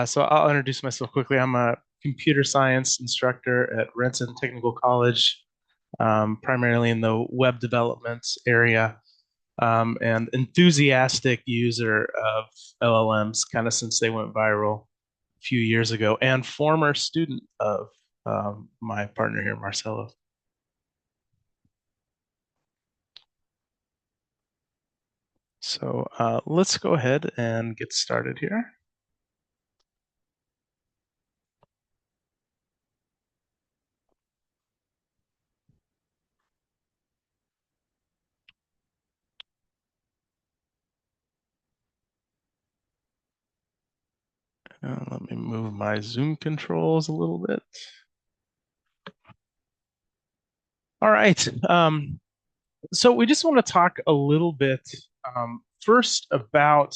So I'll introduce myself quickly. I'm a computer science instructor at Renton Technical College, primarily in the web development area, and enthusiastic user of LLMs kind of since they went viral a few years ago, and former student of my partner here, Marcelo. So let's go ahead and get started here. Let me move my Zoom controls a little bit. All right. So we just want to talk a little bit first about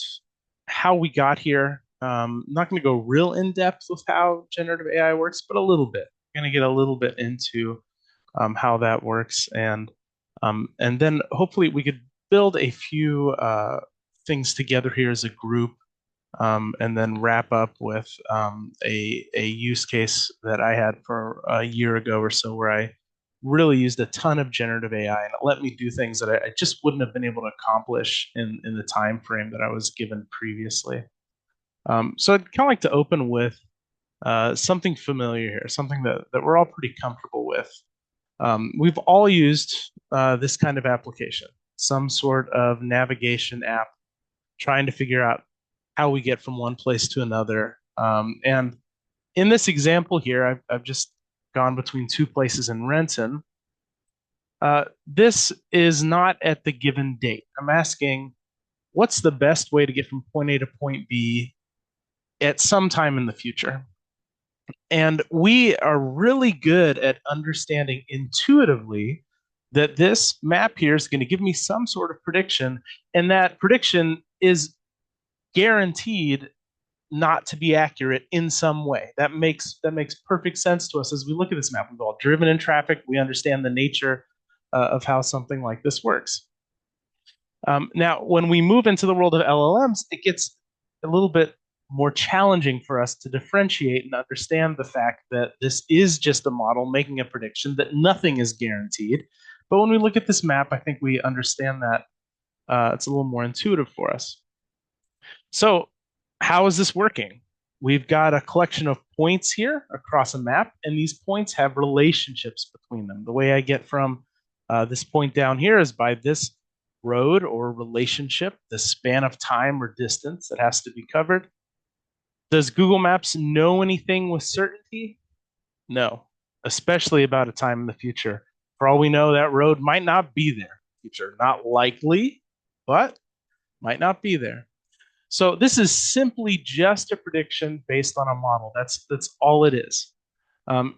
how we got here. Not going to go real in depth with how generative AI works, but a little bit. We're going to get a little bit into how that works, and then hopefully we could build a few things together here as a group, and then wrap up with a use case that I had for a year ago or so, where I really used a ton of generative AI, and it let me do things that I just wouldn't have been able to accomplish in the time frame that I was given previously. So I'd kind of like to open with something familiar here, something that we're all pretty comfortable with. We've all used this kind of application, some sort of navigation app, trying to figure out how we get from one place to another. And in this example here, I've just gone between two places in Renton. This is not at the given date. I'm asking, what's the best way to get from point A to point B at some time in the future? And we are really good at understanding intuitively that this map here is going to give me some sort of prediction, and that prediction is guaranteed not to be accurate in some way. That makes perfect sense to us as we look at this map. We've all driven in traffic. We understand the nature of how something like this works. Now, when we move into the world of LLMs, it gets a little bit more challenging for us to differentiate and understand the fact that this is just a model making a prediction, that nothing is guaranteed. But when we look at this map, I think we understand that it's a little more intuitive for us. So, how is this working? We've got a collection of points here across a map, and these points have relationships between them. The way I get from this point down here is by this road or relationship, the span of time or distance that has to be covered. Does Google Maps know anything with certainty? No, especially about a time in the future. For all we know, that road might not be there in the future. Not likely, but might not be there. So this is simply just a prediction based on a model. That's all it is.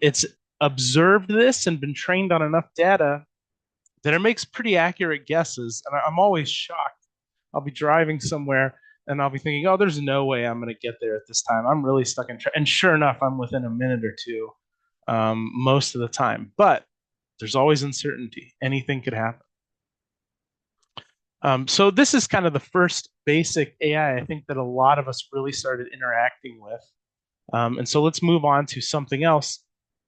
It's observed this and been trained on enough data that it makes pretty accurate guesses. And I'm always shocked. I'll be driving somewhere and I'll be thinking, oh, there's no way I'm going to get there at this time. I'm really stuck in traffic. And sure enough, I'm within a minute or two most of the time. But there's always uncertainty. Anything could happen. So this is kind of the first basic AI I think that a lot of us really started interacting with. And so let's move on to something else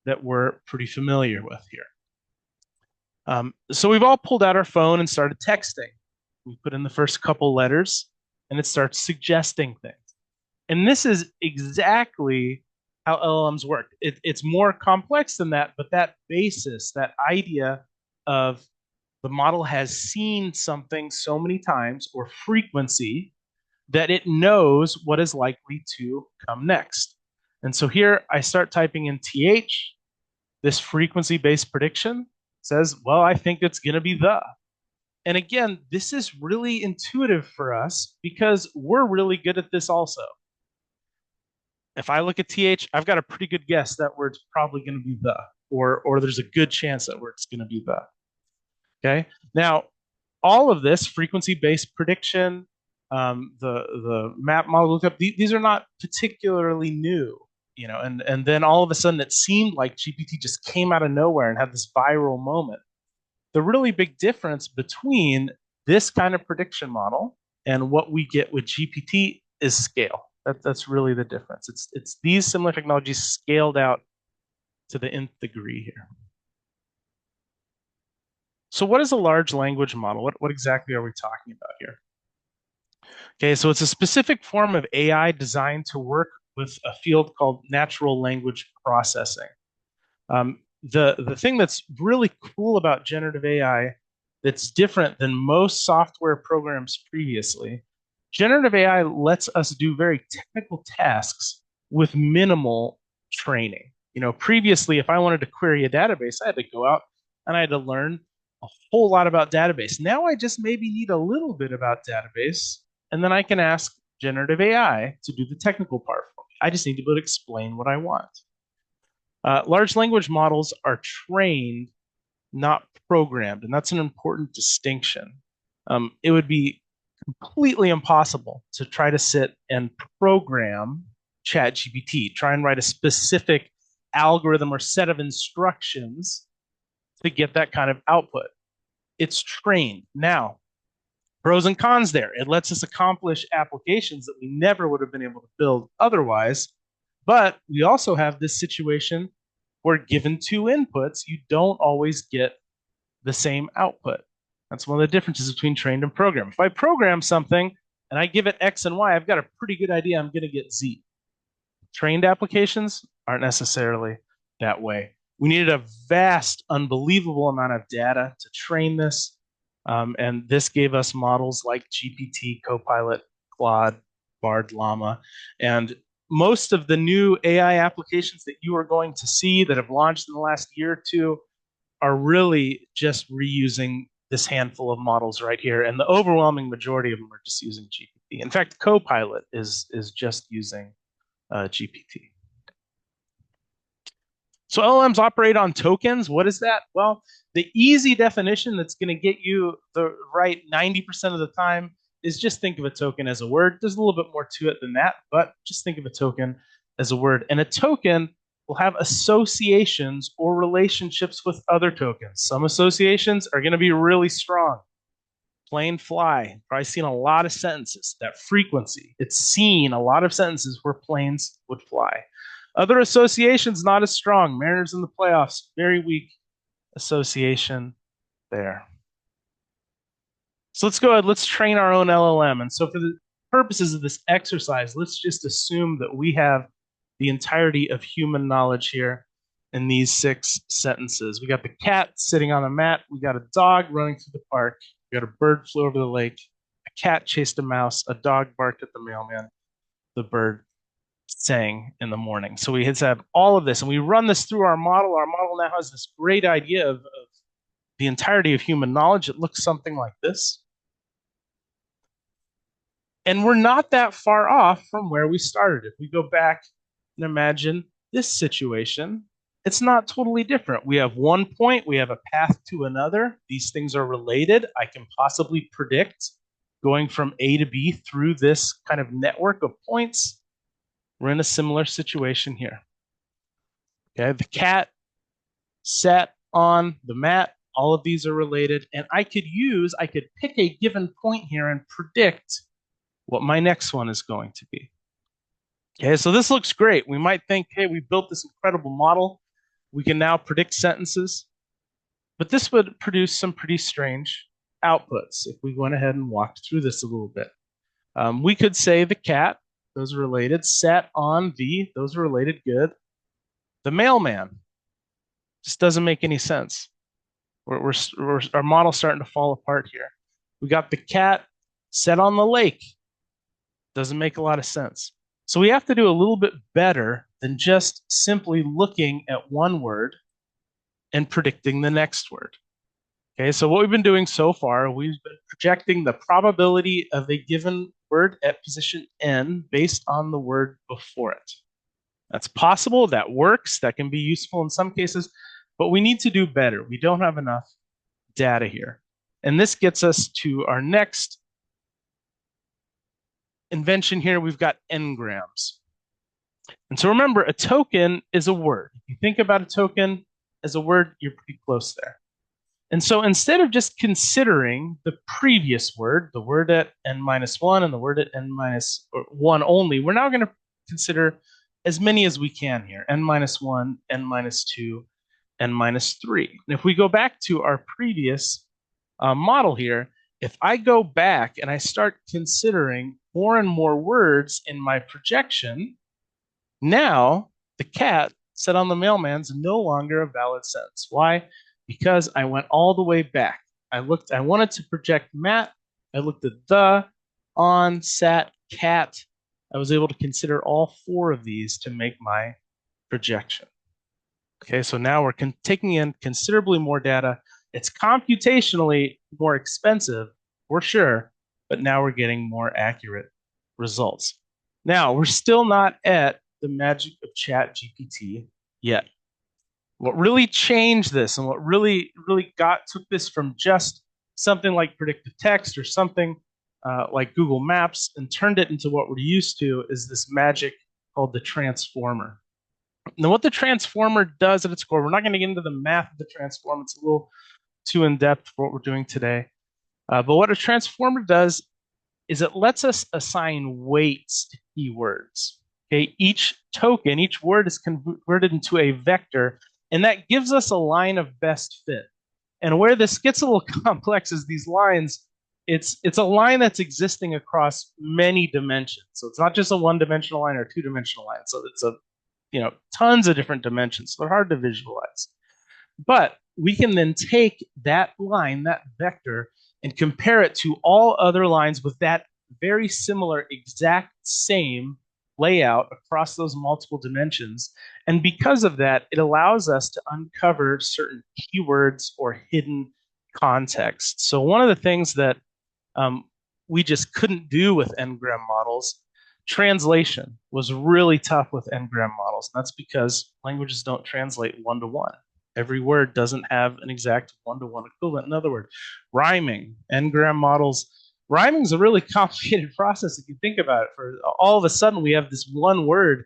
that we're pretty familiar with here. So we've all pulled out our phone and started texting. We put in the first couple letters and it starts suggesting things. And this is exactly how LLMs work. It's more complex than that, but that basis, that idea of the model has seen something so many times or frequency that it knows what is likely to come next. And so here I start typing in TH. This frequency based prediction says, well, I think it's going to be the. And again, this is really intuitive for us because we're really good at this also. If I look at TH, I've got a pretty good guess that word's probably going to be the, or there's a good chance that word's going to be the. Okay. Now, all of this frequency-based prediction, the map model lookup, these are not particularly new, and then all of a sudden it seemed like GPT just came out of nowhere and had this viral moment. The really big difference between this kind of prediction model and what we get with GPT is scale. That's really the difference. It's these similar technologies scaled out to the nth degree here. So what is a large language model? What exactly are we talking about here? Okay, so it's a specific form of AI designed to work with a field called natural language processing. The thing that's really cool about generative AI that's different than most software programs previously, generative AI lets us do very technical tasks with minimal training. Previously, if I wanted to query a database, I had to go out and I had to learn a whole lot about database. Now I just maybe need a little bit about database, and then I can ask generative AI to do the technical part for me. I just need to be able to explain what I want. Large language models are trained, not programmed, and that's an important distinction. It would be completely impossible to try to sit and program ChatGPT, try and write a specific algorithm or set of instructions to get that kind of output. It's trained. Now, pros and cons there. It lets us accomplish applications that we never would have been able to build otherwise. But we also have this situation where given two inputs, you don't always get the same output. That's one of the differences between trained and programmed. If I program something and I give it X and Y, I've got a pretty good idea I'm going to get Z. Trained applications aren't necessarily that way. We needed a vast, unbelievable amount of data to train this. And this gave us models like GPT, Copilot, Claude, Bard, Llama. And most of the new AI applications that you are going to see that have launched in the last year or two are really just reusing this handful of models right here. And the overwhelming majority of them are just using GPT. In fact, Copilot is just using GPT. So LLMs operate on tokens. What is that? Well, the easy definition that's going to get you the right 90% of the time is just think of a token as a word. There's a little bit more to it than that, but just think of a token as a word. And a token will have associations or relationships with other tokens. Some associations are going to be really strong. Plane fly, probably seen a lot of sentences. That frequency, it's seen a lot of sentences where planes would fly. Other associations, not as strong. Mariners in the playoffs, very weak association there. So let's go ahead, let's train our own LLM. And so for the purposes of this exercise, let's just assume that we have the entirety of human knowledge here in these 6 sentences. We got the cat sitting on a mat. We got a dog running through the park. We got a bird flew over the lake. A cat chased a mouse. A dog barked at the mailman. The bird sang in the morning. So we have all of this, and we run this through our model. Our model now has this great idea of the entirety of human knowledge. It looks something like this. And we're not that far off from where we started. If we go back and imagine this situation, it's not totally different. We have one point, we have a path to another. These things are related. I can possibly predict going from A to B through this kind of network of points. We're in a similar situation here. Okay, the cat sat on the mat. All of these are related. And I could pick a given point here and predict what my next one is going to be. Okay, so this looks great. We might think, hey, we built this incredible model. We can now predict sentences. But this would produce some pretty strange outputs if we went ahead and walked through this a little bit. We could say the cat, those are related, sat on the, those are related, good. The mailman just doesn't make any sense. Our model's starting to fall apart here. We got the cat sat on the lake. Doesn't make a lot of sense. So we have to do a little bit better than just simply looking at one word and predicting the next word. Okay, so what we've been doing so far, we've been projecting the probability of a given word at position n based on the word before it. That's possible, that works, that can be useful in some cases, but we need to do better. We don't have enough data here. And this gets us to our next invention here. We've got n-grams. And so remember, a token is a word. If you think about a token as a word, you're pretty close there. And so instead of just considering the previous word, the word at n-1 and the word at n-1 only, we're now going to consider as many as we can here, n-1, n-2, n-3. And if we go back to our previous model here, if I go back and I start considering more and more words in my projection, now the cat set on the mailman's no longer a valid sentence. Why? Because I went all the way back. I wanted to project Matt. I looked at the, on, sat, cat. I was able to consider all four of these to make my projection. Okay, so now we're taking in considerably more data. It's computationally more expensive, for sure, but now we're getting more accurate results. Now, we're still not at the magic of ChatGPT yet. What really changed this and what really took this from just something like predictive text or something like Google Maps and turned it into what we're used to is this magic called the transformer. Now, what the transformer does at its core, we're not going to get into the math of the transformer. It's a little too in-depth for what we're doing today. But what a transformer does is it lets us assign weights to keywords. Okay, each token, each word is converted into a vector, and that gives us a line of best fit. And where this gets a little complex is these lines, it's a line that's existing across many dimensions. So it's not just a one-dimensional line or a two-dimensional line. So it's tons of different dimensions. They're hard to visualize. But we can then take that line, that vector, and compare it to all other lines with that very similar, exact same layout across those multiple dimensions. And because of that, it allows us to uncover certain keywords or hidden context. So one of the things that we just couldn't do with n-gram models, translation was really tough with n-gram models. And that's because languages don't translate one-to-one. Every word doesn't have an exact one-to-one equivalent. In other words, rhyming, n-gram models, rhyming is a really complicated process if you think about it. For all of a sudden, we have this one word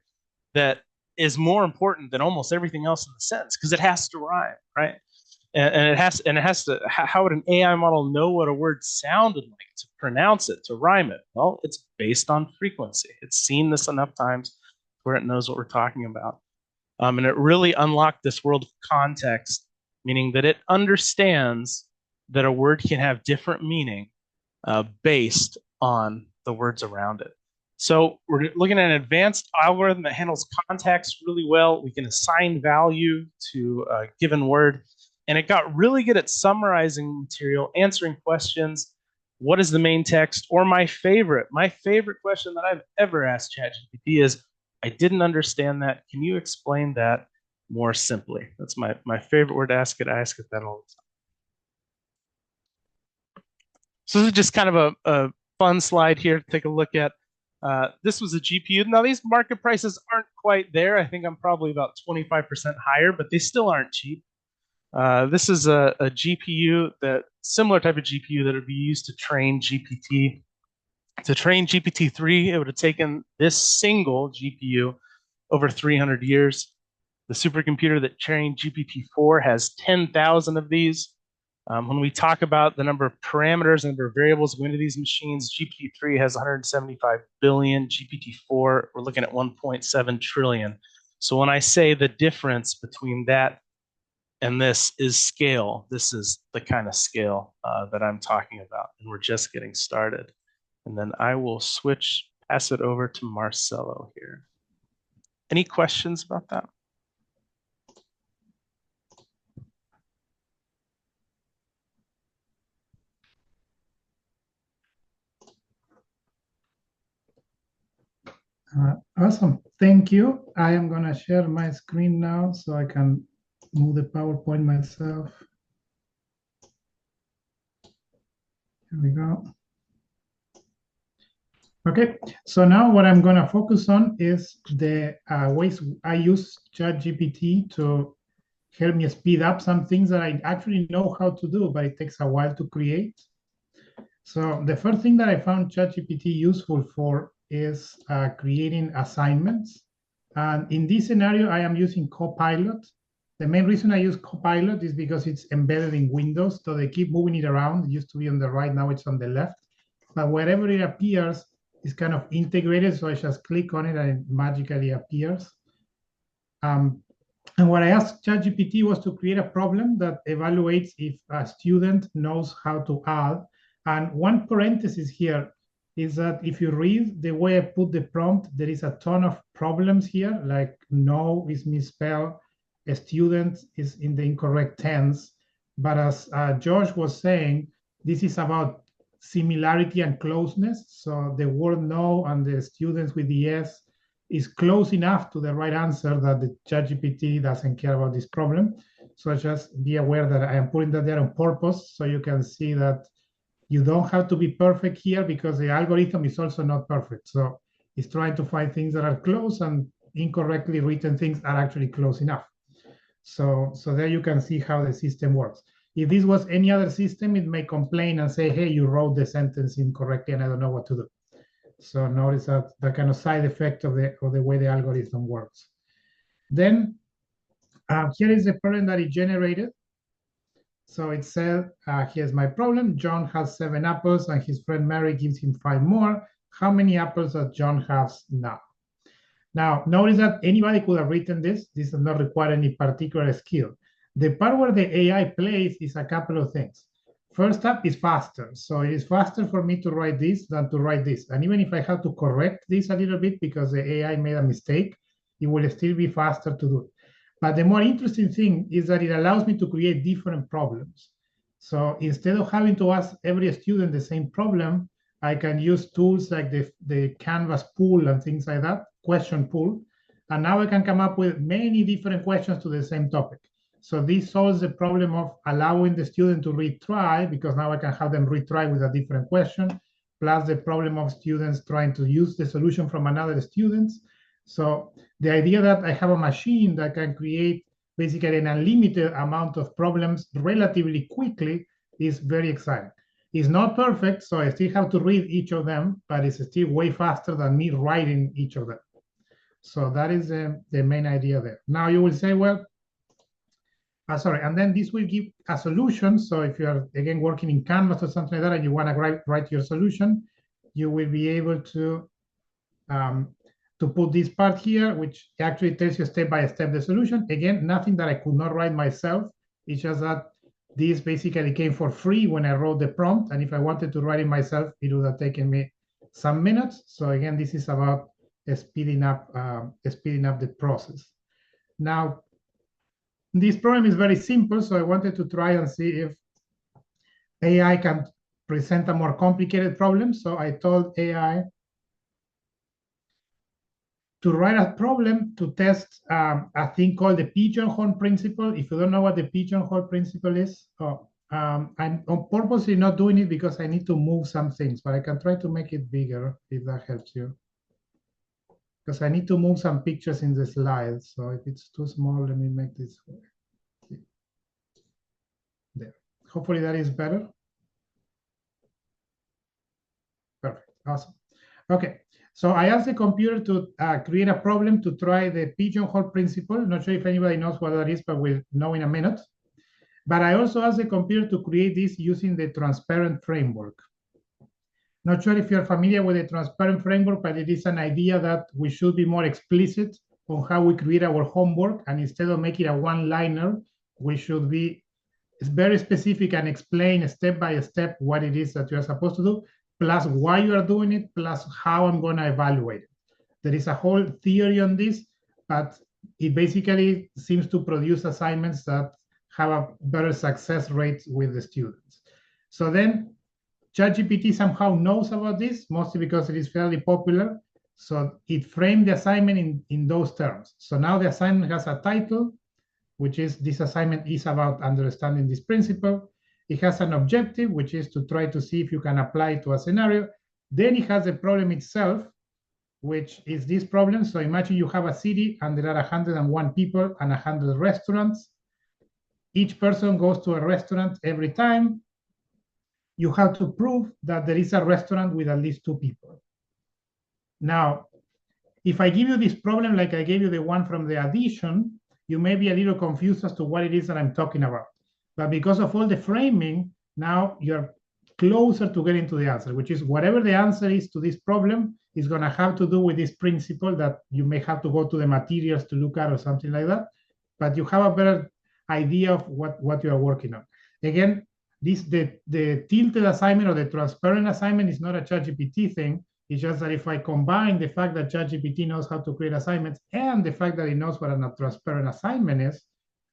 that is more important than almost everything else in the sentence because it has to rhyme, right? And it has to. How would an AI model know what a word sounded like to pronounce it, to rhyme it? Well, it's based on frequency. It's seen this enough times where it knows what we're talking about. And it really unlocked this world of context, meaning that it understands that a word can have different meaning based on the words around it. So we're looking at an advanced algorithm that handles context really well. We can assign value to a given word. And it got really good at summarizing material, answering questions. What is the main text? Or my favorite question that I've ever asked ChatGPT is, I didn't understand that. Can you explain that more simply? That's my favorite word to ask it. I ask it that all the time. So this is just kind of a fun slide here to take a look at. This was a GPU. Now these market prices aren't quite there. I think I'm probably about 25% higher, but they still aren't cheap. This is a GPU, similar type of GPU that would be used to train GPT. To train GPT-3, it would have taken this single GPU over 300 years. The supercomputer that trained GPT-4 has 10,000 of these. When we talk about the number of parameters and the number of variables going into these machines, GPT-3 has 175 billion. GPT-4, we're looking at 1.7 trillion. So when I say the difference between that and this is scale, this is the kind of scale that I'm talking about, and we're just getting started. And then I will pass it over to Marcelo here. Any questions about that? Awesome. Thank you. I am going to share my screen now so I can move the PowerPoint myself. Here we go. Okay, so now what I'm going to focus on is the ways I use ChatGPT to help me speed up some things that I actually know how to do, but it takes a while to create. So the first thing that I found ChatGPT useful for is creating assignments. And in this scenario, I am using Copilot. The main reason I use Copilot is because it's embedded in Windows, so they keep moving it around. It used to be on the right, now it's on the left. But wherever it appears, it's kind of integrated, so I just click on it and it magically appears. And what I asked ChatGPT was to create a problem that evaluates if a student knows how to add. And one parenthesis here is that if you read the way I put the prompt, there is a ton of problems here, like know is misspelled, a student is in the incorrect tense. But as Josh was saying, this is about similarity and closeness. So the word know and the students with the S is close enough to the right answer that the ChatGPT doesn't care about this problem. So just be aware that I am putting that there on purpose so you can see that you don't have to be perfect here because the algorithm is also not perfect. So it's trying to find things that are close, and incorrectly written things are actually close enough. So there you can see how the system works. If this was any other system, it may complain and say, hey, you wrote the sentence incorrectly and I don't know what to do. So notice that the kind of side effect of the way the algorithm works. Then here is the problem that it generated. So it said, here's my problem. John has 7 apples and his friend Mary gives him 5 more. How many apples does John have now? Now, notice that anybody could have written this. This does not require any particular skill. The part where the AI plays is a couple of things. First up is faster. So it is faster for me to write this than to write this. And even if I have to correct this a little bit because the AI made a mistake, it will still be faster to do it. But the more interesting thing is that it allows me to create different problems. So instead of having to ask every student the same problem, I can use tools like the Canvas pool and things like that, question pool. And now I can come up with many different questions to the same topic. So this solves the problem of allowing the student to retry, because now I can have them retry with a different question, plus the problem of students trying to use the solution from another student. So the idea that I have a machine that can create basically an unlimited amount of problems relatively quickly is very exciting. It's not perfect, so I still have to read each of them, but it's still way faster than me writing each of them. So that is the main idea there. Now you will say, well, sorry, and then this will give a solution. So if you're, again, working in Canvas or something like that, and you want to write your solution, you will be able to put this part here, which actually tells you step by step the solution. Again, nothing that I could not write myself. It's just that this basically came for free when I wrote the prompt. And if I wanted to write it myself, it would have taken me some minutes. So again, this is about speeding up the process. Now, this problem is very simple, so I wanted to try and see if AI can present a more complicated problem. So I told AI to write a problem to test a thing called the pigeonhole principle. If you don't know what the pigeonhole principle is, I'm on purposely not doing it because I need to move some things, but I can try to make it bigger if that helps you. Because I need to move some pictures in the slides. So if it's too small, let me make this there. Hopefully that is better. Perfect, awesome. Okay, so I asked the computer to create a problem to try the pigeonhole principle. Not sure if anybody knows what that is, but we'll know in a minute. But I also asked the computer to create this using the transparent framework. Not sure if you're familiar with the transparent framework, but it is an idea that we should be more explicit on how we create our homework. And instead of making a one-liner, we should be very specific and explain step by step what it is that you're supposed to do, plus why you are doing it, plus how I'm going to evaluate it. There is a whole theory on this, but it basically seems to produce assignments that have a better success rate with the students. So then ChatGPT somehow knows about this, mostly because it is fairly popular. So it framed the assignment in those terms. So now the assignment has a title, which is this assignment is about understanding this principle. It has an objective, which is to try to see if you can apply it to a scenario. Then it has a problem itself, which is this problem. So imagine you have a city and there are 101 people and 100 restaurants. Each person goes to a restaurant every time. You have to prove that there is a restaurant with at least 2 people. Now, if I give you this problem like I gave you the one from the addition, you may be a little confused as to what it is that I'm talking about. But because of all the framing, now you're closer to getting to the answer, which is whatever the answer is to this problem is going to have to do with this principle that you may have to go to the materials to look at or something like that. But you have a better idea of what you are working on. Again, the tilted assignment or the transparent assignment is not a ChatGPT thing. It's just that if I combine the fact that ChatGPT knows how to create assignments and the fact that it knows what a transparent assignment is,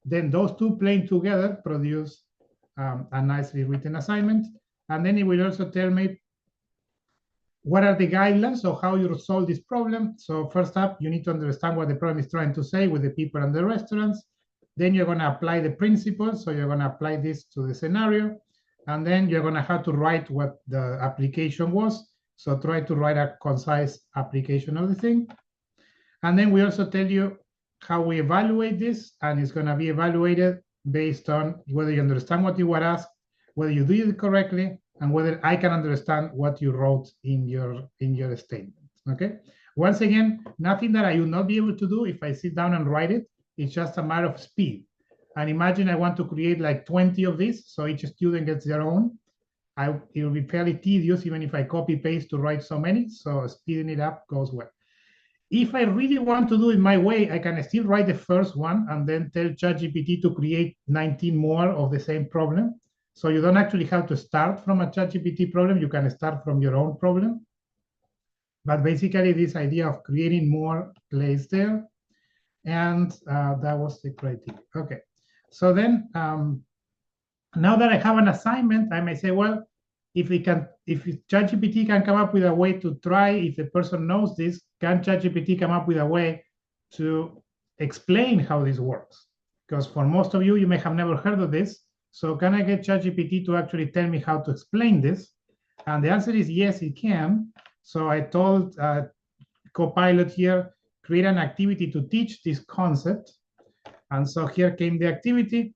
then those two playing together produce a nicely written assignment. And then it will also tell me what are the guidelines of how you solve this problem. So first up, you need to understand what the problem is trying to say with the people and the restaurants. Then you're going to apply the principles. So you're going to apply this to the scenario. And then you're going to have to write what the application was. So try to write a concise application of the thing. And then we also tell you how we evaluate this. And it's going to be evaluated based on whether you understand what you were asked, whether you do it correctly, and whether I can understand what you wrote in your statement. Okay. Once again, nothing that I will not be able to do if I sit down and write it. It's just a matter of speed. And imagine I want to create like 20 of these, so each student gets their own. It will be fairly tedious even if I copy paste to write so many. So speeding it up goes well. If I really want to do it my way, I can still write the first one and then tell ChatGPT to create 19 more of the same problem. So you don't actually have to start from a ChatGPT problem. You can start from your own problem. But basically, this idea of creating more plays there. And that was the criteria. Okay. So then, now that I have an assignment, I may say, well, if ChatGPT can come up with a way to try, if the person knows this, can ChatGPT come up with a way to explain how this works? Because for most of you, you may have never heard of this. So can I get ChatGPT to actually tell me how to explain this? And the answer is yes, it can. So I told Copilot here, create an activity to teach this concept. And so here came the activity.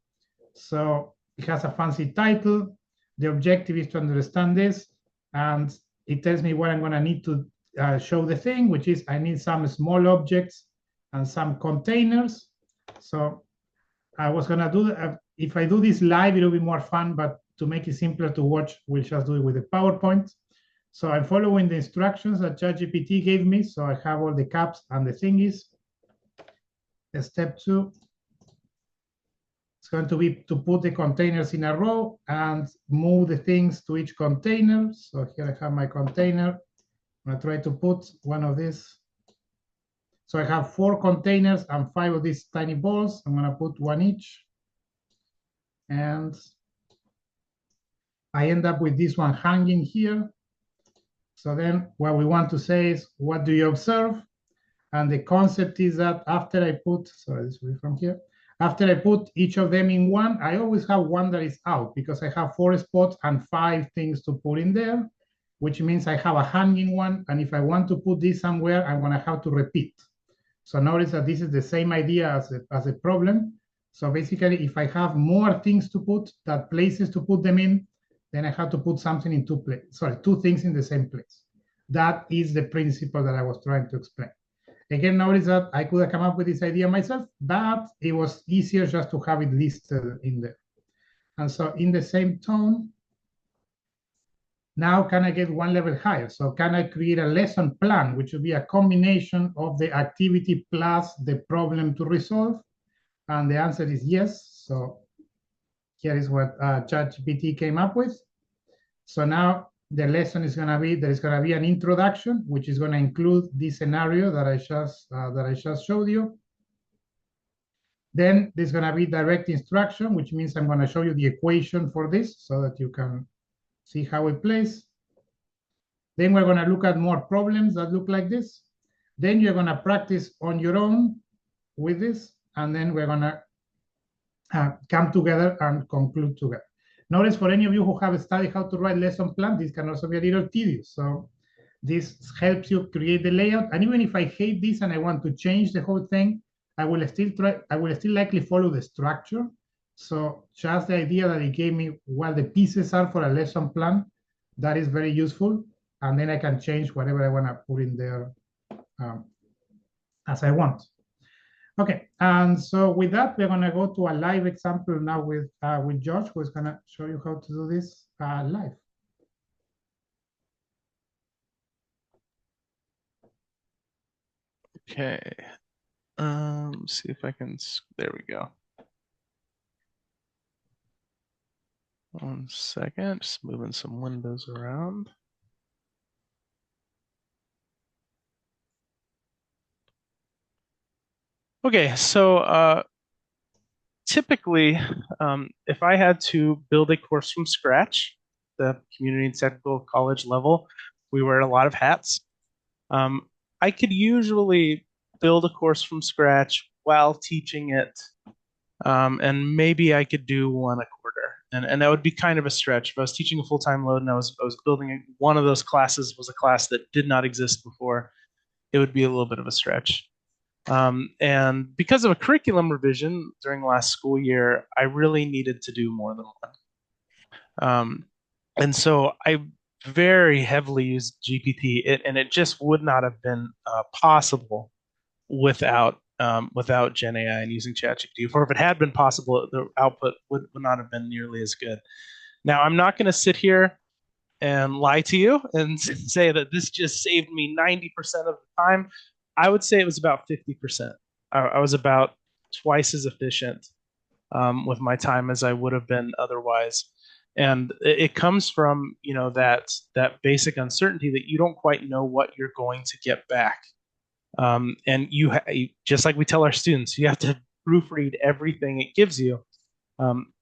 So it has a fancy title. The objective is to understand this. And it tells me what I'm going to need to show the thing, which is I need some small objects and some containers. So I was going to do, if I do this live, it'll be more fun, but to make it simpler to watch, we'll just do it with the PowerPoint. So I'm following the instructions that ChatGPT gave me. So I have all the caps and the thingies. Step 2. It's going to be to put the containers in a row and move the things to each container. So here I have my container. I'm going to try to put one of these. So I have 4 containers and 5 of these tiny balls. I'm going to put one each. And I end up with this one hanging here. So then what we want to say is, what do you observe? And the concept is that after I put, sorry, this will be from here. After I put each of them in one, I always have one that is out because I have 4 spots and 5 things to put in there, which means I have a hanging one. And if I want to put this somewhere, I'm going to have to repeat. So notice that this is the same idea as a problem. So basically, if I have more things to put, that places to put them in, then I have to put something in 2 places. Sorry, 2 things in the same place. That is the principle that I was trying to explain. Again, notice that I could have come up with this idea myself, but it was easier just to have it listed in there. And so in the same tone, now can I get one level higher? So can I create a lesson plan, which would be a combination of the activity plus the problem to resolve? And the answer is yes. So here is what ChatGPT came up with. So now the lesson is going to be, there is going to be an introduction, which is going to include this scenario that I just showed you. Then there's going to be direct instruction, which means I'm going to show you the equation for this so that you can see how it plays. Then we're going to look at more problems that look like this. Then you're going to practice on your own with this, and then we're going to come together and conclude together. Notice for any of you who have studied how to write lesson plan, this can also be a little tedious. So this helps you create the layout. And even if I hate this and I want to change the whole thing, I will still likely follow the structure. So just the idea that it gave me what the pieces are for a lesson plan, that is very useful. And then I can change whatever I want to put in there as I want. Okay, and so with that, we're gonna go to a live example now with Josh, who is gonna show you how to do this live. Okay. See if I can. There we go. 1 second. Just moving some windows around. Okay, so typically, if I had to build a course from scratch, the community and technical college level, we wear a lot of hats. Um, I could usually build a course from scratch while teaching it, and maybe I could do one a quarter, and that would be kind of a stretch. If I was teaching a full-time load and I was building one of those classes was a class that did not exist before, it would be a little bit of a stretch. And because of a curriculum revision during last school year, I really needed to do more than one. And so I very heavily used GPT, and it just would not have been possible without Gen AI and using ChatGPT. Or if it had been possible, the output would not have been nearly as good. Now, I'm not going to sit here and lie to you and say that this just saved me 90% of the time. I would say it was about 50%. I was about twice as efficient with my time as I would have been otherwise. And it comes from, that basic uncertainty that you don't quite know what you're going to get back. And just like we tell our students, you have to proofread everything it gives you. Um,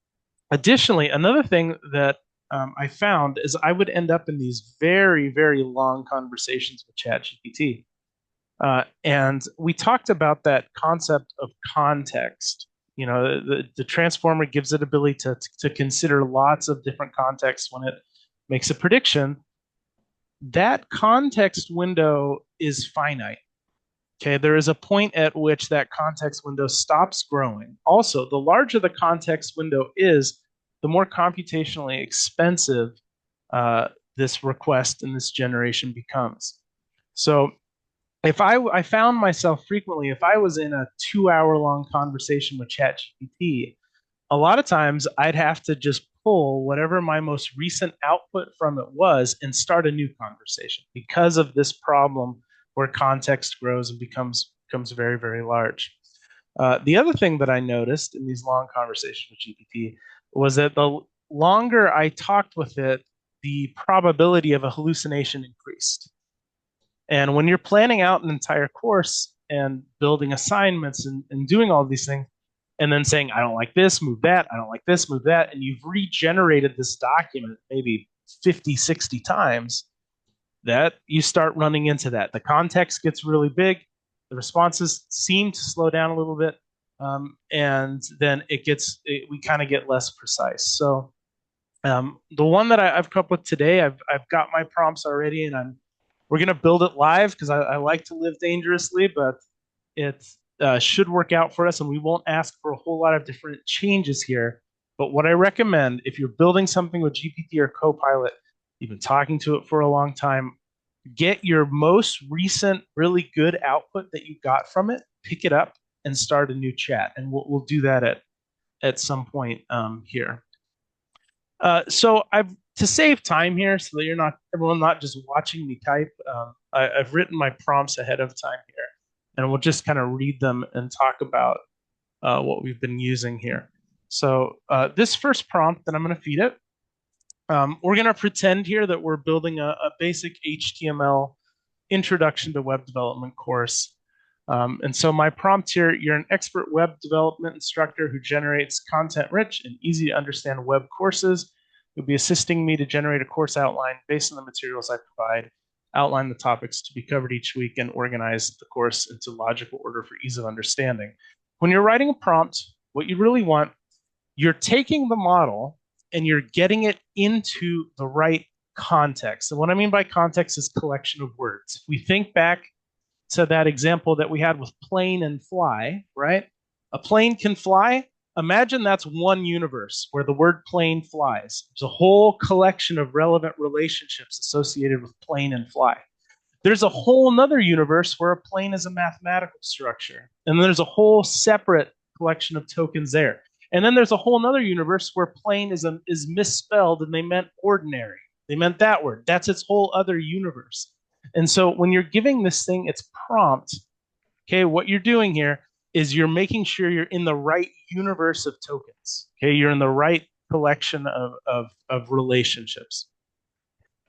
Additionally, another thing that I found is I would end up in these very, very long conversations with ChatGPT. And we talked about that concept of context. The transformer gives it ability to consider lots of different contexts when it makes a prediction. That context window is finite. Okay, there is a point at which that context window stops growing. Also, the larger the context window is, the more computationally expensive this request and this generation becomes. So if I found myself frequently, if I was in a 2 hour long conversation with ChatGPT, a lot of times I'd have to just pull whatever my most recent output from it was and start a new conversation because of this problem where context grows and becomes very, very large. The other thing that I noticed in these long conversations with GPT was that the longer I talked with it, the probability of a hallucination increased. And when you're planning out an entire course and building assignments and doing all these things, and then saying, I don't like this, move that, I don't like this, move that, and you've regenerated this document maybe 50, 60 times, that you start running into that. The context gets really big, the responses seem to slow down a little bit, and then we kind of get less precise. So the one that I've come up with today, I've got my prompts already, and we're gonna build it live because I like to live dangerously, but it should work out for us, and we won't ask for a whole lot of different changes here. But what I recommend, if you're building something with GPT or Copilot, you've been talking to it for a long time, get your most recent really good output that you got from it, pick it up, and start a new chat, and we'll do that at some point here. So I've to save time here, so that everyone not just watching me type. I've written my prompts ahead of time here, and we'll just kind of read them and talk about what we've been using here. So this first prompt that I'm going to feed it, we're going to pretend here that we're building a basic HTML introduction to web development course. And so my prompt here, you're an expert web development instructor who generates content-rich and easy to understand web courses. You'll be assisting me to generate a course outline based on the materials I provide, outline the topics to be covered each week, and organize the course into logical order for ease of understanding. When you're writing a prompt, what you really want, you're taking the model and you're getting it into the right context. And what I mean by context is collection of words. If we think back to that example that we had with plane and fly, right? A plane can fly. Imagine that's one universe where the word plane flies. There's a whole collection of relevant relationships associated with plane and fly. There's a whole nother universe where a plane is a mathematical structure. And there's a whole separate collection of tokens there. And then there's a whole nother universe where plane is misspelled and they meant ordinary. They meant that word. That's its whole other universe. And so when you're giving this thing its prompt, okay, what you're doing here is you're making sure you're in the right universe of tokens. Okay, you're in the right collection of relationships.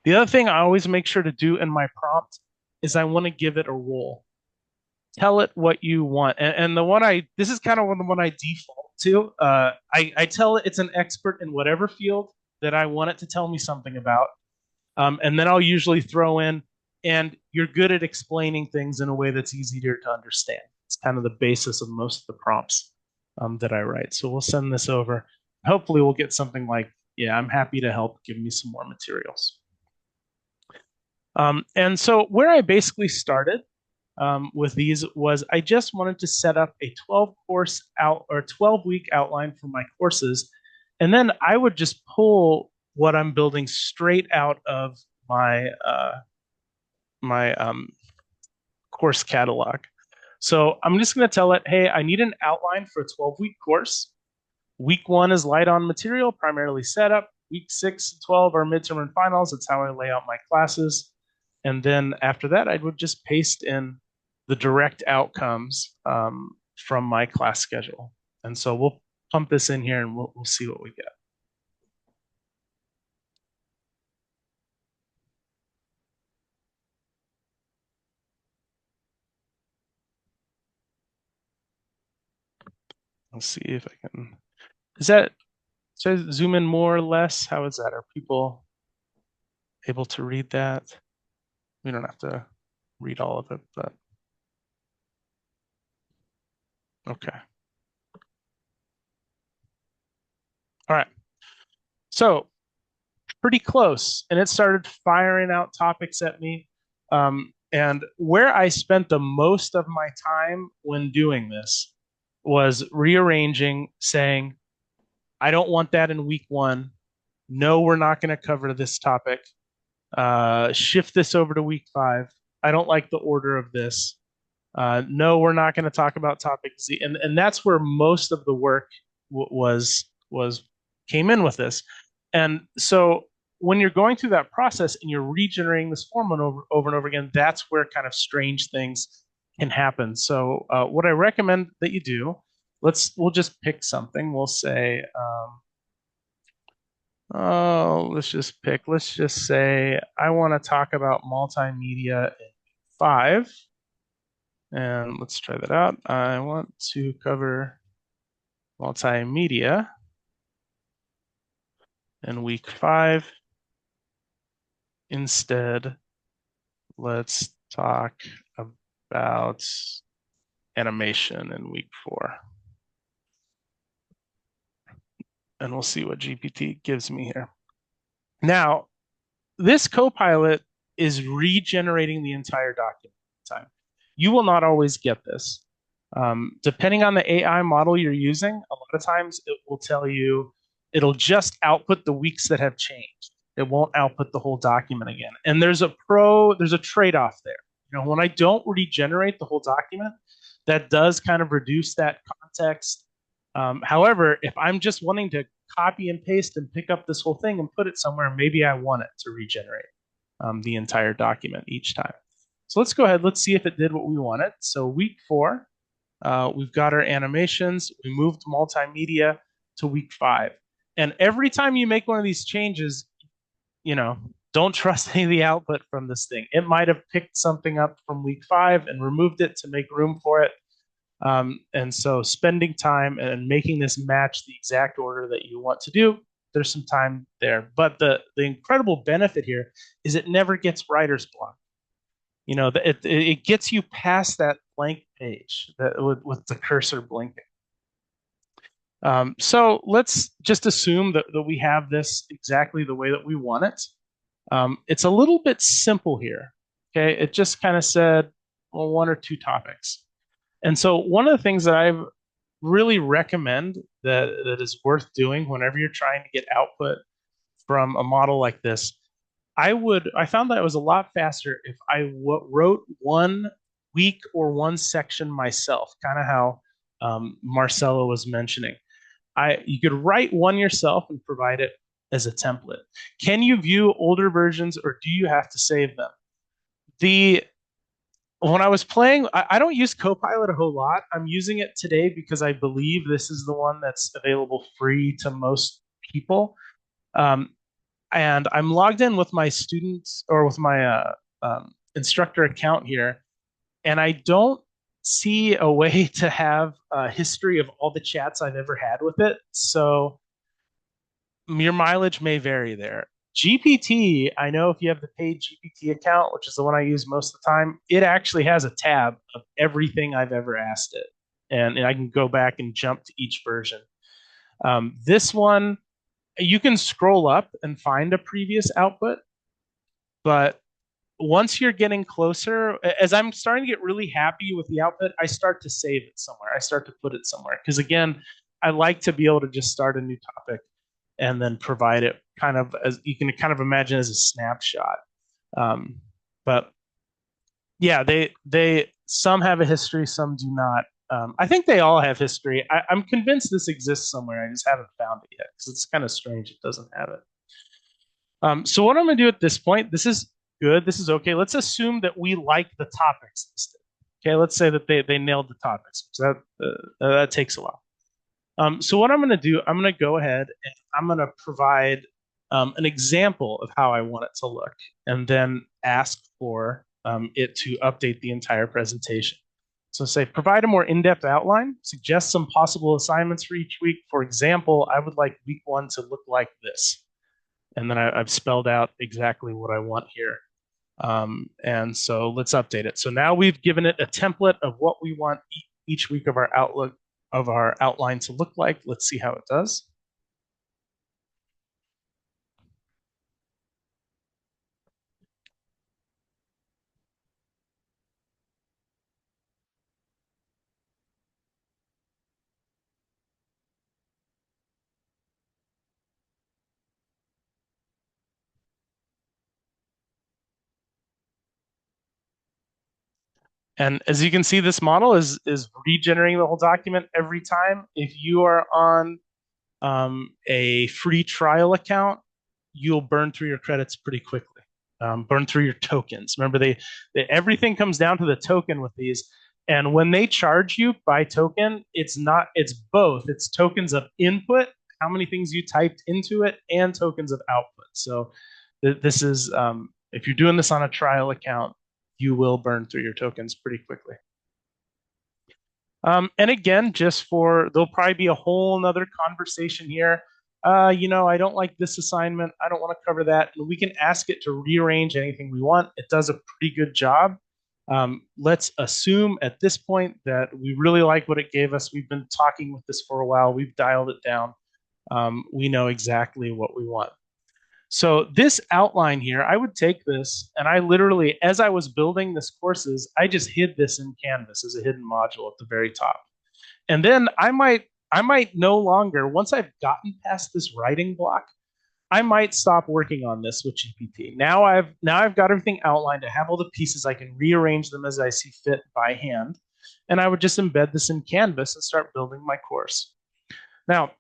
The other thing I always make sure to do in my prompt is I want to give it a role. Tell it what you want. And the one this is kind of the one I default to. I tell it it's an expert in whatever field that I want it to tell me something about. And then I'll usually throw in, and you're good at explaining things in a way that's easier to understand. It's kind of the basis of most of the prompts that I write. So we'll send this over. Hopefully, we'll get something like, yeah, I'm happy to help. Give me some more materials. And so where I basically started with these was I just wanted to set up a 12-week outline for my courses, and then I would just pull what I'm building straight out of my course catalog. So I'm just going to tell it, hey, I need an outline for a 12-week course. Week 1 is light on material, primarily setup. Week 6 and 12 are midterm and finals. That's how I lay out my classes. And then after that, I would just paste in the direct outcomes from my class schedule. And so we'll pump this in here and we'll see what we get. Let's see if I can. Should I zoom in more or less? How is that? Are people able to read that? We don't have to read all of it, but okay. All right. So pretty close, and it started firing out topics at me. And where I spent the most of my time when doing this was rearranging, saying, I don't want that in week 1. No, we're not going to cover this topic. Shift this over to week 5. I don't like the order of this. No, we're not going to talk about topic Z, and that's where most of the work was came in with this. And so when you're going through that process and you're regenerating this form over and over again, that's where kind of strange things can happen. So what I recommend that you do, we'll just pick something. We'll say, let's just say I want to talk about multimedia in 5. And let's try that out. I want to cover multimedia in week 5. Instead, let's talk about animation in week 4. And we'll see what GPT gives me here. Now, this Copilot is regenerating the entire document time. You will not always get this. Depending on the AI model you're using, a lot of times it will tell you, it'll just output the weeks that have changed. It won't output the whole document again. And there's a trade-off there. When I don't regenerate the whole document, that does kind of reduce that context. However, if I'm just wanting to copy and paste and pick up this whole thing and put it somewhere, maybe I want it to regenerate the entire document each time. So let's go ahead. Let's see if it did what we wanted. So week 4, we've got our animations. We moved multimedia to week 5. And every time you make one of these changes, don't trust any of the output from this thing. It might have picked something up from week 5 and removed it to make room for it. And so spending time and making this match the exact order that you want to do, there's some time there. But the incredible benefit here is it never gets writer's block. It gets you past that blank page with the cursor blinking. So let's just assume that we have this exactly the way that we want it. It's a little bit simple here. Okay, it just kind of said, well, 1 or 2 topics. And so one of the things that I really recommend that is worth doing whenever you're trying to get output from a model like this, I found that it was a lot faster if wrote one week or one section myself, kind of how Marcelo was mentioning. You could write one yourself and provide it as a template. Can you view older versions or do you have to save them? The When I was playing, I don't use Copilot a whole lot. I'm using it today because I believe this is the one that's available free to most people. Um, and I'm logged in with my students or with my instructor account here, and I don't see a way to have a history of all the chats I've ever had with it. So your mileage may vary there. GPT, I know if you have the paid GPT account, which is the one I use most of the time, it actually has a tab of everything I've ever asked it. And I can go back and jump to each version. This one, you can scroll up and find a previous output, but once you're getting closer, as I'm starting to get really happy with the output, I start to save it somewhere. I start to put it somewhere. Because again, I like to be able to just start a new topic and then provide it kind of as you can kind of imagine as a snapshot. Um, but yeah, they some have a history, some do not. I think they all have history. I'm convinced this exists somewhere. I just haven't found it yet because it's kind of strange it doesn't have it. So what I'm going to do at this point, this is good. This is okay. Let's assume that we like the topics listed. Okay, let's say that they nailed the topics. So that takes a while. So what I'm going to do, I'm going to go ahead and I'm going to provide an example of how I want it to look, and then ask for it to update the entire presentation. So say, provide a more in-depth outline, suggest some possible assignments for each week. For example, I would like week one to look like this. And then I've spelled out exactly what I want here. And so let's update it. So now we've given it a template of what we want each week of our outline to look like. Let's see how it does. And as you can see, this model is regenerating the whole document every time. If you are on a free trial account, you'll burn through your credits pretty quickly. Burn through your tokens. Remember, everything comes down to the token with these. And when they charge you by token, it's both. It's tokens of input, how many things you typed into it, and tokens of output. So this is if you're doing this on a trial account, you will burn through your tokens pretty quickly. And again, there'll probably be a whole nother conversation here. I don't like this assignment. I don't want to cover that. And we can ask it to rearrange anything we want. It does a pretty good job. Let's assume at this point that we really like what it gave us. We've been talking with this for a while. We've dialed it down. We know exactly what we want. So this outline here, I would take this and I literally, as I was building this courses, I just hid this in Canvas as a hidden module at the very top. And then I might no longer, once I've gotten past this writing block, I might stop working on this with GPT. Now I've got everything outlined. I have all the pieces. I can rearrange them as I see fit by hand. And I would just embed this in Canvas and start building my course. Now,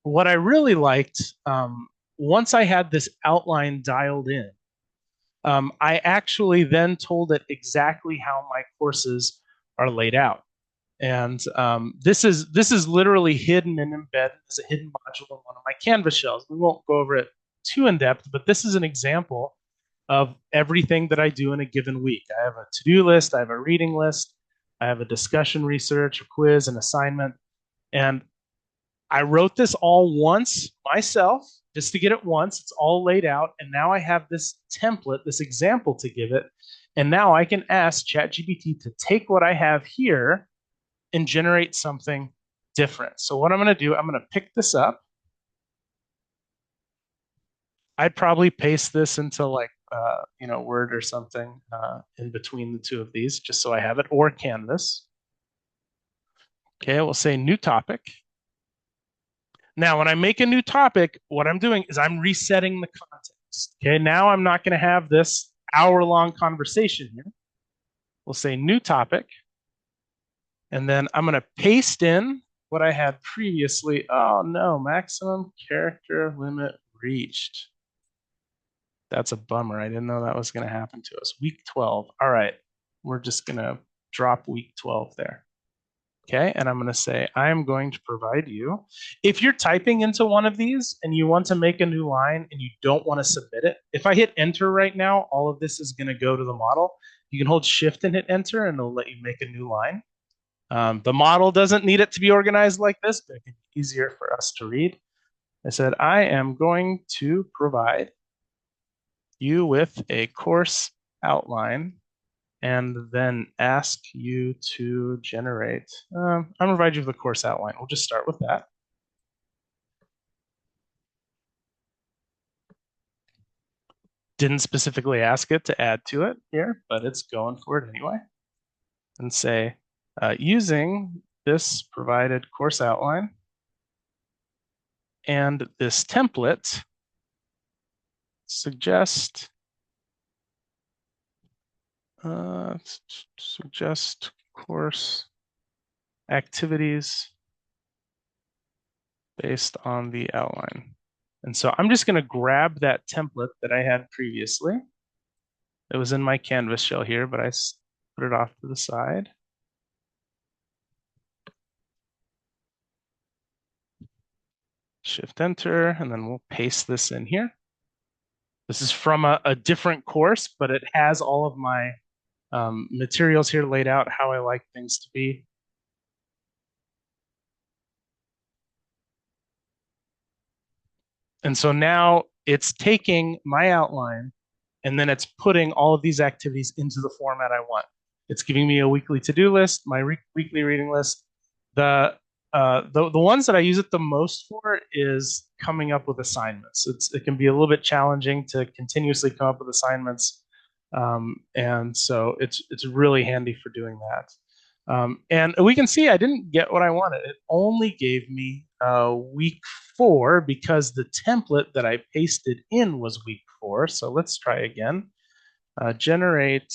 what I really liked, once I had this outline dialed in, I actually then told it exactly how my courses are laid out. And this is literally hidden and embedded as a hidden module in one of my Canvas shells. We won't go over it too in depth, but this is an example of everything that I do in a given week. I have a to-do list, I have a reading list, I have a discussion, research, a quiz, an assignment, and I wrote this all once myself just to get it once. It's all laid out. And now I have this template, this example to give it. And now I can ask ChatGPT to take what I have here and generate something different. So what I'm going to do, I'm going to pick this up. I'd probably paste this into like, Word or something in between the two of these, just so I have it, or Canvas. Okay, we'll say new topic. Now, when I make a new topic, what I'm doing is I'm resetting the content. Okay, now I'm not going to have this hour-long conversation here. We'll say new topic, and then I'm going to paste in what I had previously. Oh no, maximum character limit reached. That's a bummer. I didn't know that was going to happen to us. Week 12. All right, we're just going to drop week 12 there. Okay, and I'm going to say, I am going to provide you. If you're typing into one of these and you want to make a new line and you don't want to submit it, if I hit enter right now, all of this is going to go to the model. You can hold shift and hit enter and it'll let you make a new line. The model doesn't need it to be organized like this, but it can be easier for us to read. I said, I am going to provide you with a course outline and then ask you to generate. I'm going to provide you with a course outline. We'll just start with that. Didn't specifically ask it to add to it here, but it's going for it anyway. And say, using this provided course outline and this template, suggest course activities based on the outline. And so I'm just going to grab that template that I had previously. It was in my Canvas shell here, but I put it off to the side. Shift enter, and then we'll paste this in here. This is from a different course, but it has all of my materials here laid out how I like things to be. And so now it's taking my outline and then it's putting all of these activities into the format I want. It's giving me a weekly to-do list, my weekly reading list. The ones that I use it the most for is coming up with assignments. It can be a little bit challenging to continuously come up with assignments, and so it's really handy for doing that. And we can see I didn't get what I wanted. It only gave me week 4 because the template that I pasted in was week 4. So let's try again. Generate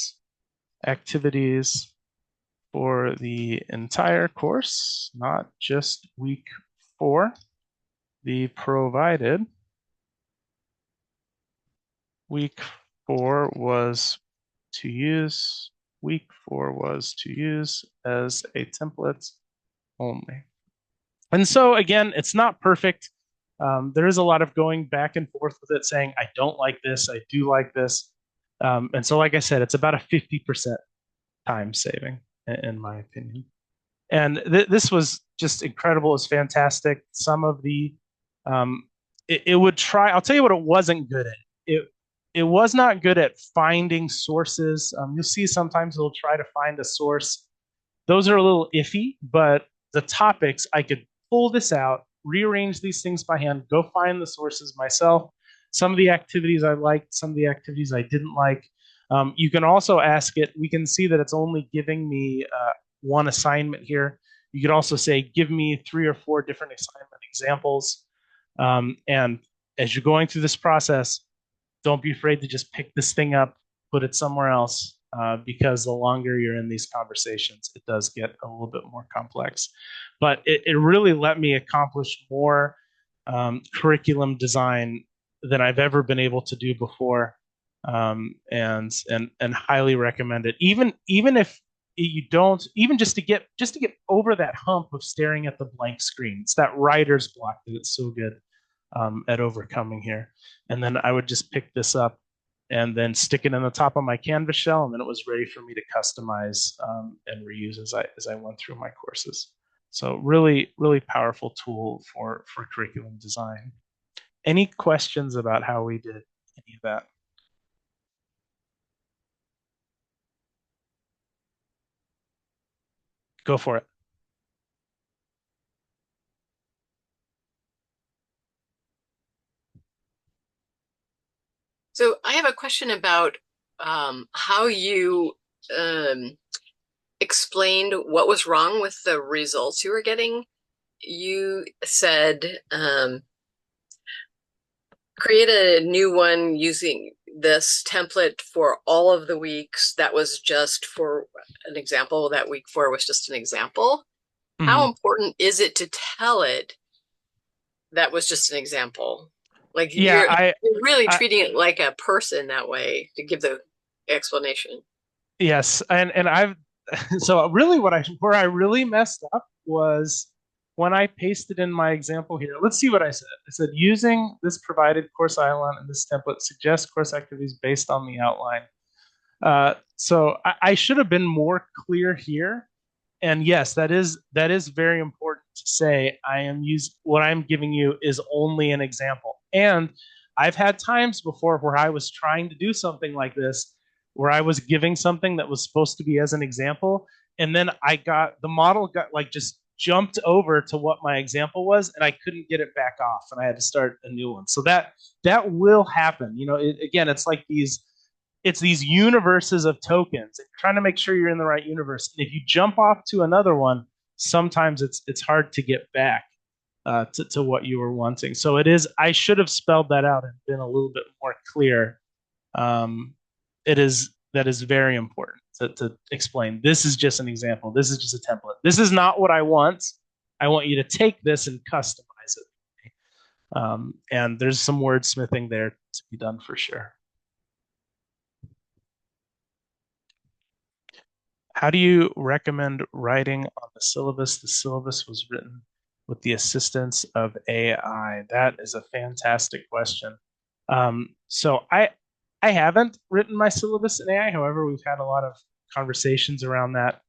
activities for the entire course, not just week 4. The provided week 4 was to use. Week 4 was to use as a template only. And so again, it's not perfect. There is a lot of going back and forth with it, saying, I don't like this, I do like this. And so, like I said, it's about a 50% time saving, in my opinion. And this was just incredible. It was fantastic. Some of the, it would try, I'll tell you what it wasn't good at. It was not good at finding sources. You'll see sometimes it'll try to find a source. Those are a little iffy, but the topics, I could pull this out, rearrange these things by hand, go find the sources myself. Some of the activities I liked, some of the activities I didn't like. You can also ask it, we can see that it's only giving me one assignment here. You could also say, give me 3 or 4 different assignment examples. And as you're going through this process, don't be afraid to just pick this thing up, put it somewhere else, because the longer you're in these conversations, it does get a little bit more complex. But it really let me accomplish more curriculum design than I've ever been able to do before, and highly recommend it. Even if you don't, even just to get over that hump of staring at the blank screen, it's that writer's block that it's so good at overcoming here. And then I would just pick this up and then stick it in the top of my Canvas shell, and then it was ready for me to customize and reuse as I went through my courses. So really, really powerful tool for curriculum design. Any questions about how we did any of that? Go for it. So I have a question about how you um, explained what was wrong with the results you were getting. You said create a new one using this template for all of the weeks. That was just for an example. That week 4 was just an example. How Mhm. important is it to tell it that was just an example? Like Yeah, you're really I treating it like a person that way to give the explanation. yes, and I've so really where I really messed up was when I pasted in my example here. Let's see what I said. I said using this provided course outline and this template suggests course activities based on the outline. So I should have been more clear here. And yes, that is very important to say. What I'm giving you is only an example. And I've had times before where I was trying to do something like this, where I was giving something that was supposed to be as an example, and then the model got like just jumped over to what my example was, and I couldn't get it back off, and I had to start a new one. So that will happen. Again, it's these universes of tokens. And you're trying to make sure you're in the right universe. And if you jump off to another one, sometimes it's hard to get back to what you were wanting. So it is. I should have spelled that out and been a little bit more clear. It is that is very important to explain. This is just an example. This is just a template. This is not what I want. I want you to take this and customize it. And there's some wordsmithing there to be done for sure. How do you recommend writing on the syllabus? The syllabus was written with the assistance of AI. That is a fantastic question. So I haven't written my syllabus in AI. However, we've had a lot of conversations around that.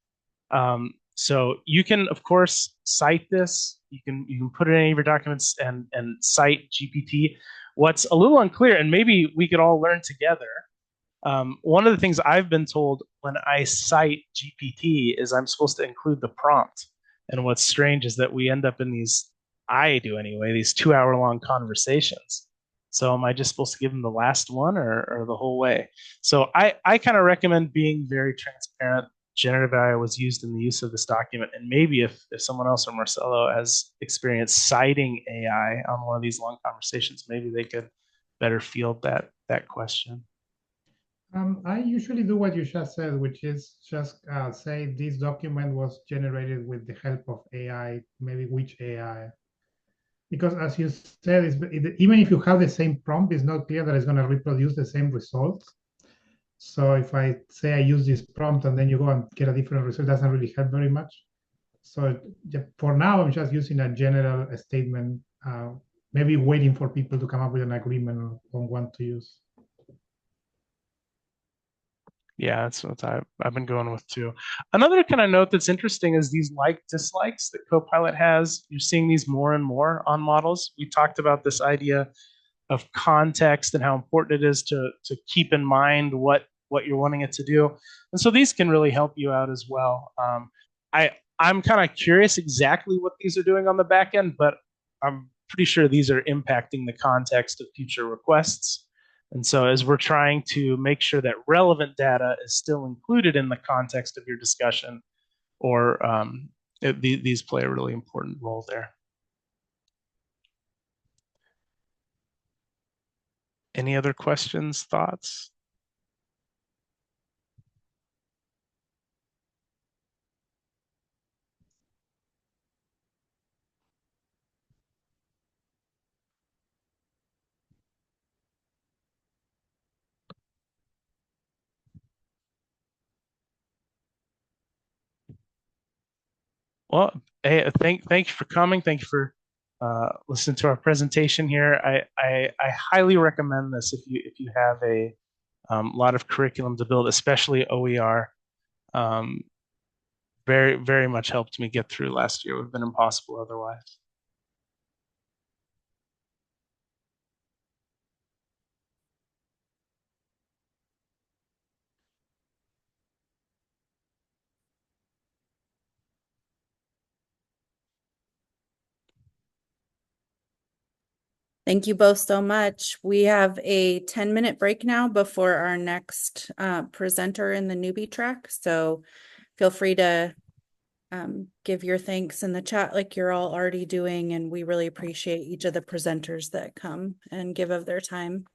So you can, of course, cite this. You can put it in any of your documents and cite GPT. What's a little unclear, and maybe we could all learn together, one of the things I've been told when I cite GPT is I'm supposed to include the prompt. And what's strange is that we end up in I do anyway, these 2 hour long conversations. So am I just supposed to give them the last one or the whole way? So I kind of recommend being very transparent. Generative AI was used in the use of this document. And maybe if someone else or Marcelo has experience citing AI on one of these long conversations, maybe they could better field that question. I usually do what you just said, which is just say this document was generated with the help of AI, maybe which AI. Because as you said, even if you have the same prompt, it's not clear that it's going to reproduce the same results. So if I say I use this prompt and then you go and get a different result, it doesn't really help very much. So for now, I'm just using a general statement, maybe waiting for people to come up with an agreement on what to use. Yeah, that's what I've been going with too. Another kind of note that's interesting is these dislikes that Copilot has. You're seeing these more and more on models. We talked about this idea of context and how important it is to keep in mind what you're wanting it to do. And so these can really help you out as well. I'm kind of curious exactly what these are doing on the back end, but I'm pretty sure these are impacting the context of future requests. And so as we're trying to make sure that relevant data is still included in the context of your discussion, or these play a really important role there. Any other questions, thoughts? Well, hey, thank you for coming. Thank you for listening to our presentation here. I highly recommend this if you have a lot of curriculum to build, especially OER. Um, very very much helped me get through last year. It would have been impossible otherwise. Thank you both so much. We have a 10-minute break now before our next presenter in the newbie track. So feel free to give your thanks in the chat like you're all already doing. And we really appreciate each of the presenters that come and give of their time.